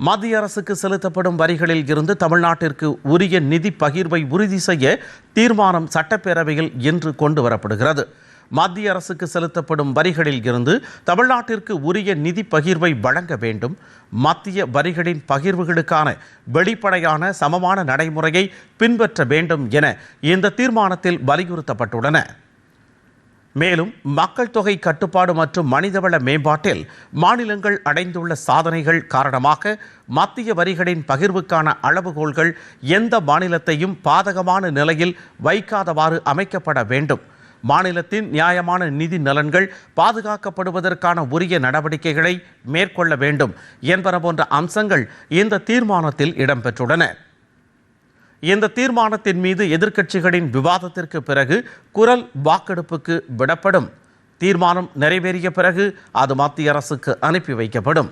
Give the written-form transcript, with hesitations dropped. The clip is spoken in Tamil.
மத்திய அரசுக்கு செலுத்தப்படும் வரிகளில் இருந்து தமிழ்நாட்டிற்கு உரிய நிதி பகிர்வை உறுதி செய்ய தீர்மானம் சட்டப்பேரவையில் இன்று கொண்டு வரப்படுகிறது. மத்திய அரசுக்கு செலுத்தப்படும் வரிகளில் இருந்து தமிழ்நாட்டிற்கு உரிய நிதி பகிர்வை வழங்க வேண்டும். மத்திய வரிகளின் பகிர்வுகளுக்கான வெளிப்படையான சமமான நடைமுறையை பின்பற்ற வேண்டும் என இந்த தீர்மானத்தில் வலியுறுத்தப்பட்டுள்ளன. மேலும் மக்கள் தொகை கட்டுப்பாடு மற்றும் மனிதவள மேம்பாட்டில் மாநிலங்கள் அடைந்துள்ள சாதனைகள் காரணமாக மத்திய வரிகளின் பகிர்வுக்கான அளவுகோல்கள் எந்த மாநிலத்தையும் பாதகமான நிலையில் வைக்காதவாறு அமைக்கப்பட வேண்டும். மாநிலத்தின் நியாயமான நிதி நலன்கள் பாதுகாக்கப்படுவதற்கான உரிய நடவடிக்கைகளை மேற்கொள்ள வேண்டும் என்பன போன்ற அம்சங்கள் இந்த தீர்மானத்தில் இடம்பெற்றுள்ளன. இந்த தீர்மானத்தின் மீது எதிர்க்கட்சிகளின் விவாதத்திற்கு பிறகு குரல் வாக்கெடுப்புக்கு விடப்படும். தீர்மானம் நிறைவேறிய பிறகு அது மத்திய அரசுக்கு அனுப்பி வைக்கப்படும்.